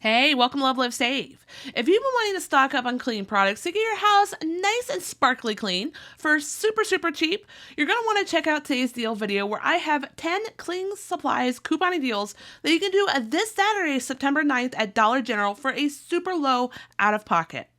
Hey, welcome to LoveLiveSave. If you've been wanting to stock up on cleaning products to get your house nice and sparkly clean for super cheap, you're going to want to check out today's deal video where I have 10 cleaning supplies couponing deals that you can do this Saturday, September 9th at Dollar General for a super low out of pocket.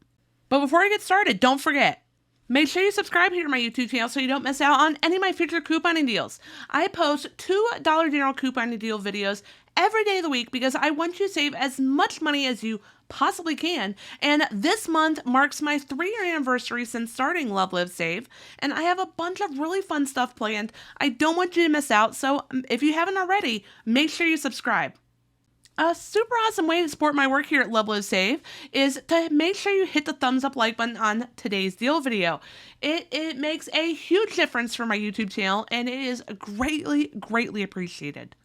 But before I get started, don't forget, make sure you subscribe here to my YouTube channel so you don't miss out on any of my future couponing deals. I post 2 Dollar General couponing deal videos every day of the week because I want you to save as much money as you possibly can. And this month marks my 3-year anniversary since starting LoveLiveSave, and I have a bunch of really fun stuff planned. I don't want you to miss out, so if you haven't already, make sure you subscribe. A super awesome way to support my work here at LoveLiveSave is to make sure you hit the thumbs up like button on today's deal video. It makes a huge difference for my YouTube channel, and it is greatly appreciated.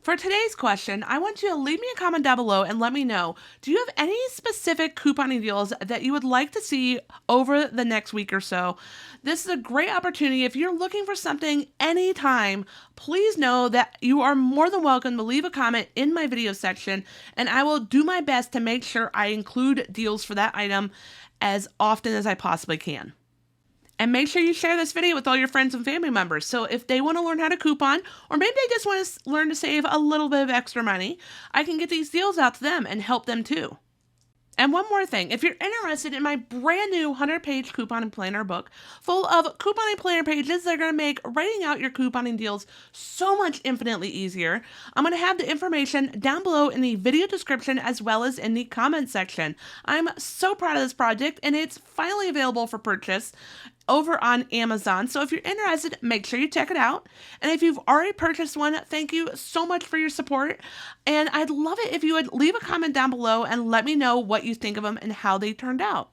For today's question, I want you to leave me a comment down below and let me know, do you have any specific couponing deals that you would like to see over the next week or so? This is a great opportunity. If you're looking for something anytime, please know that you are more than welcome to leave a comment in my video section, and I will do my best to make sure I include deals for that item as often as I possibly can. And make sure you share this video with all your friends and family members. So if they want to learn how to coupon, or maybe they just want to learn to save a little bit of extra money, I can get these deals out to them and help them too. And one more thing, if you're interested in my brand new 100-page couponing planner book full of couponing planner pages that are going to make writing out your couponing deals so much infinitely easier, I'm going to have the information down below in the video description as well as in the comment section. I'm so proud of this project, and it's finally available for purchase over on Amazon. So if you're interested, make sure you check it out. And if you've already purchased one, thank you so much for your support. And I'd love it if you would leave a comment down below and let me know what you think of them and how they turned out.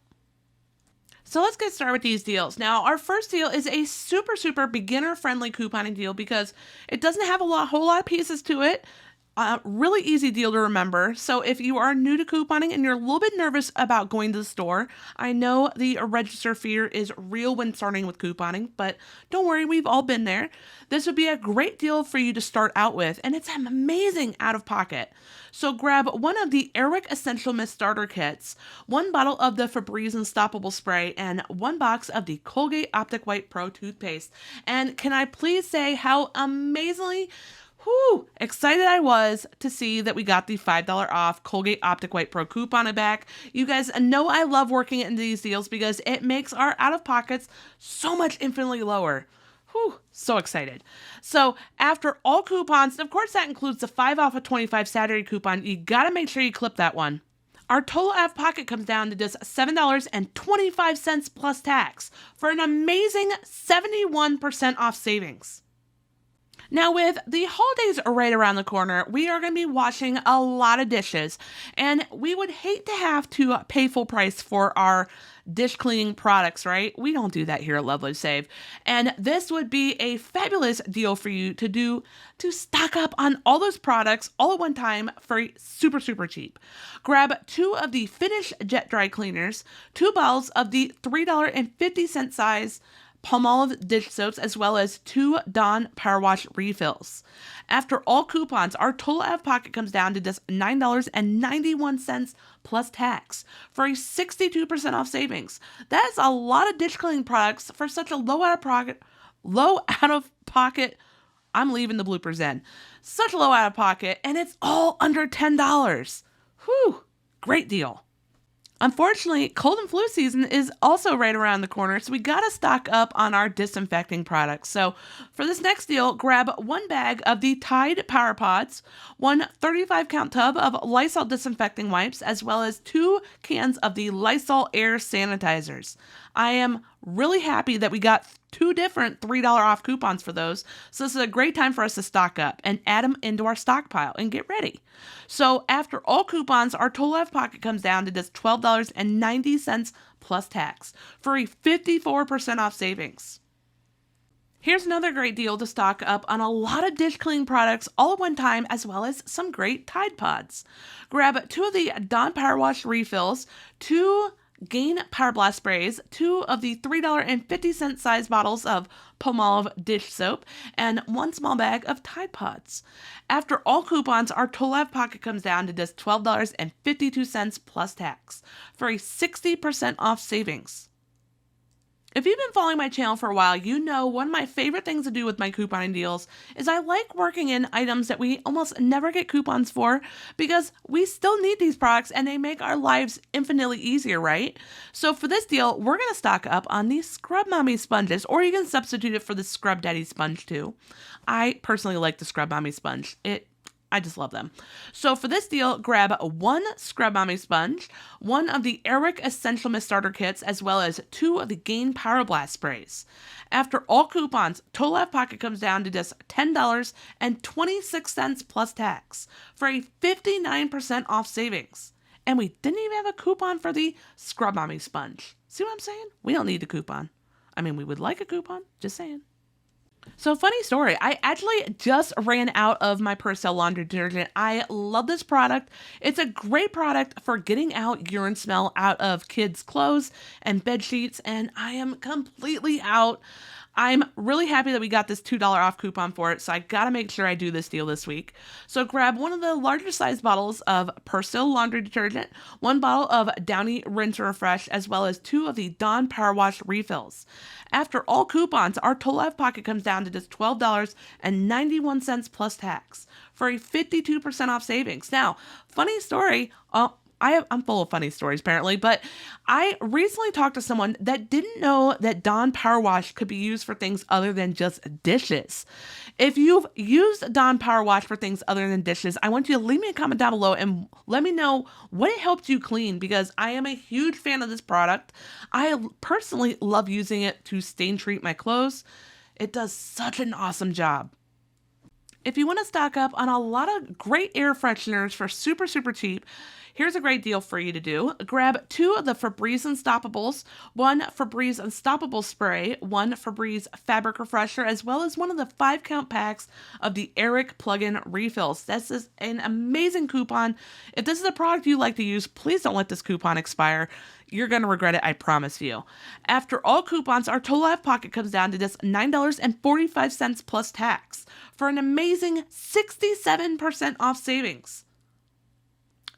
So let's get started with these deals. Now, our first deal is a super beginner-friendly couponing deal because it doesn't have a whole lot of pieces to it. Really easy deal to remember. So if you are new to couponing and you're a little bit nervous about going to the store, I know the register fear is real when starting with couponing, but don't worry, we've all been there. This would be a great deal for you to start out with, and it's amazing out of pocket. So grab one of the Airwick Essential Mist Starter Kits, 1 bottle of the Febreze Unstoppable Spray, and 1 box of the Colgate Optic White Pro toothpaste. And can I please say how amazingly excited I was to see that we got the $5 off Colgate Optic White Pro coupon back. You guys know I love working into these deals because it makes our out-of-pockets so much infinitely lower. So excited. So after all coupons, of course that includes the 5 off of 25 Saturday coupon, you gotta make sure you clip that one. Our total out-of-pocket comes down to just $7.25 plus tax for an amazing 71% off savings. Now, with the holidays right around the corner, we are going to be washing a lot of dishes, and we would hate to have to pay full price for our dish cleaning products, right? We don't do that here at LoveLiveSave, and this would be a fabulous deal for you to stock up on all those products all at one time for super cheap. Grab 2 of the Finish Jet Dry Cleaners, 2 bottles of the $3.50 size Palmolive dish soaps, as well as 2 Dawn Power Wash refills. After all coupons, our total out of pocket comes down to just $9.91 plus tax for a 62% off savings. That is a lot of dish cleaning products for such a low out of pocket. I'm leaving the bloopers in. Such a low out of pocket, and it's all under $10. Great deal. Unfortunately, cold and flu season is also right around the corner, so we gotta stock up on our disinfecting products. So for this next deal, grab 1 bag of the Tide Power Pods, 1 35-count tub of Lysol disinfecting wipes, as well as 2 cans of the Lysol Air sanitizers. I am really happy that we got 2 different $3 off coupons for those. So this is a great time for us to stock up and add them into our stockpile and get ready. So after all coupons, our total out of pocket comes down to just $12.90 plus tax for a 54% off savings. Here's another great deal to stock up on a lot of dish cleaning products all at one time, as well as some great Tide Pods. Grab 2 of the Dawn Power Wash refills, 2 Gain Power Blast sprays, 2 of the $3.50 size bottles of Palmolive dish soap, and 1 small bag of Tide Pods. After all coupons, our total out of pocket comes down to just $12.52 plus tax for a 60% off savings. If you've been following my channel for a while, you know one of my favorite things to do with my couponing deals is I like working in items that we almost never get coupons for because we still need these products and they make our lives infinitely easier, right? So for this deal, we're going to stock up on these Scrub Mommy sponges, or you can substitute it for the Scrub Daddy sponge too. I personally like the Scrub Mommy sponge. I just love them. So for this deal, grab 1 Scrub Mommy sponge, 1 of the Airwick Essential Mist Starter Kits, as well as 2 of the Gain Power Blast sprays. After all coupons, total out of pocket comes down to just $10.26 plus tax for a 59% off savings. And we didn't even have a coupon for the Scrub Mommy sponge. See what I'm saying? We don't need a coupon. I mean, we would like a coupon, just saying. So funny story, I actually just ran out of my Persil laundry detergent. I love this product. It's a great product for getting out urine smell out of kids' clothes and bed sheets, and I am completely out. I'm really happy that we got this $2 off coupon for it, so I gotta make sure I do this deal this week. So grab 1 of the larger size bottles of Persil laundry detergent, 1 bottle of Downy Rinse and Refresh, as well as 2 of the Dawn Power Wash refills. After all coupons, our total out of pocket comes down to just $12.91 plus tax for a 52% off savings. Now, funny story, I'm full of funny stories apparently, but I recently talked to someone that didn't know that Dawn Power Wash could be used for things other than just dishes. If you've used Dawn Power Wash for things other than dishes, I want you to leave me a comment down below and let me know what it helped you clean, because I am a huge fan of this product. I personally love using it to stain treat my clothes. It does such an awesome job. If you want to stock up on a lot of great air fresheners for super, super cheap, here's a great deal for you to do. Grab 2 of the Febreze Unstoppables, 1 Febreze Unstoppable Spray, 1 Febreze Fabric Refresher, as well as 1 of the 5-count packs of the Airwick plug-in refills. This is an amazing coupon. If this is a product you like to use, please don't let this coupon expire. You're going to regret it, I promise you. After all coupons, our total out of pocket comes down to just $9.45 plus tax for an amazing 67% off savings.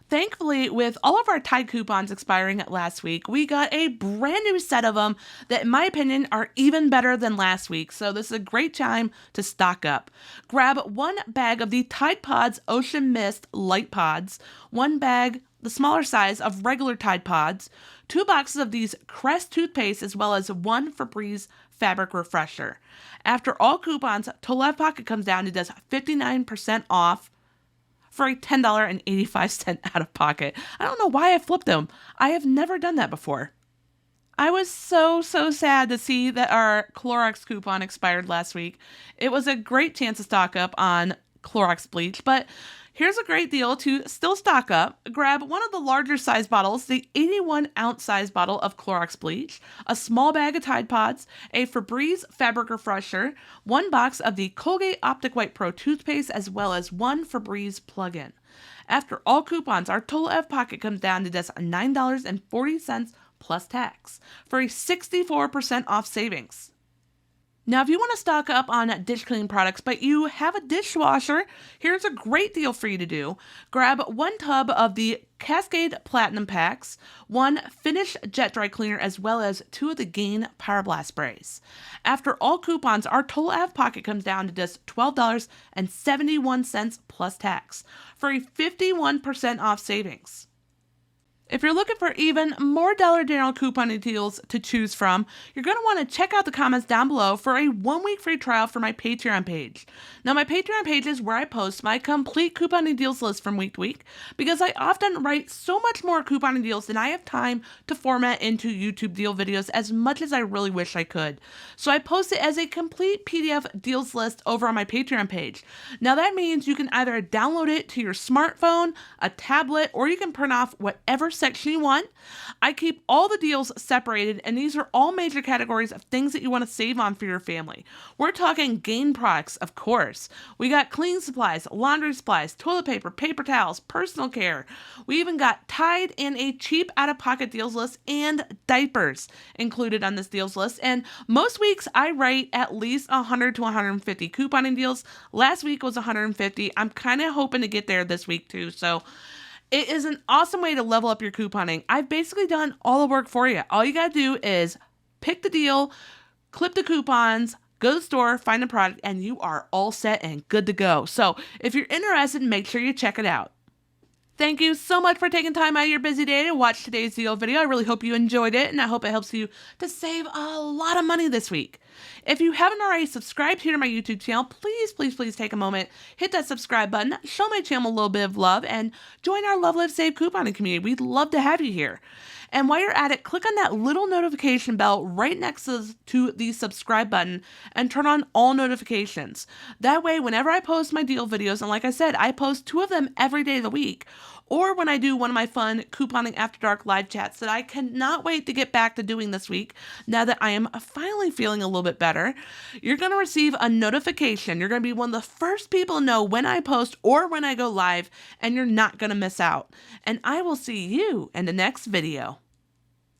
Thankfully, with all of our Tide coupons expiring last week, we got a brand new set of them that, in my opinion, are even better than last week. So this is a great time to stock up. Grab 1 bag of the Tide Pods Ocean Mist Light Pods, 1 bag, the smaller size, of regular Tide Pods, 2 boxes of these Crest toothpaste, as well as 1 Febreze Fabric Refresher. After all coupons, total out of pocket comes down to just 59% off for a $10.85 out of pocket. I don't know why I flipped them. I have never done that before. I was so sad to see that our Clorox coupon expired last week. It was a great chance to stock up on Clorox bleach, but here's a great deal to still stock up. Grab 1 of the larger size bottles, the 81-ounce size bottle of Clorox bleach, a small bag of Tide Pods, a Febreze Fabric Refresher, 1 box of the Colgate Optic White Pro toothpaste, as well as 1 Febreze plug-in. After all coupons, our total out of pocket comes down to just $9.40 plus tax for a 64% off savings. Now, if you want to stock up on dish cleaning products, but you have a dishwasher, here's a great deal for you to do. Grab 1 tub of the Cascade Platinum Packs, 1 Finish Jet Dry Cleaner, as well as 2 of the Gain Power Blast sprays. After all coupons, our total out of pocket comes down to just $12.71 plus tax for a 51% off savings. If you're looking for even more Dollar General couponing deals to choose from, you're going to want to check out the comments down below for a 1-week free trial for my Patreon page. Now, my Patreon page is where I post my complete couponing deals list from week to week, because I often write so much more couponing deals than I have time to format into YouTube deal videos, as much as I really wish I could. So I post it as a complete PDF deals list over on my Patreon page. Now, that means you can either download it to your smartphone, a tablet, or you can print off whatever section you want. I keep all the deals separated, and these are all major categories of things that you want to save on for your family. We're talking Gain products, of course. We got cleaning supplies, laundry supplies, toilet paper, paper towels, personal care. We even got Tide and a cheap out-of-pocket deals list and diapers included on this deals list. And most weeks I write at least 100 to 150 couponing deals. Last week was 150. I'm kind of hoping to get there this week too. So it is an awesome way to level up your couponing. I've basically done all the work for you. All you got to do is pick the deal, clip the coupons, go to the store, find the product, and you are all set and good to go. So if you're interested, make sure you check it out. Thank you so much for taking time out of your busy day to watch today's deal video. I really hope you enjoyed it, and I hope it helps you to save a lot of money this week. If you haven't already subscribed here to my YouTube channel, please take a moment, hit that subscribe button, show my channel a little bit of love, and join our LoveLiveSave couponing community. We'd love to have you here. And while you're at it, click on that little notification bell right next to the subscribe button and turn on all notifications. That way, whenever I post my deal videos, and like I said, I post 2 of them every day of the week, or when I do one of my fun couponing after dark live chats that I cannot wait to get back to doing this week, now that I am finally feeling a little bit better, you're going to receive a notification. You're going to be one of the first people to know when I post or when I go live, and you're not going to miss out. And I will see you in the next video.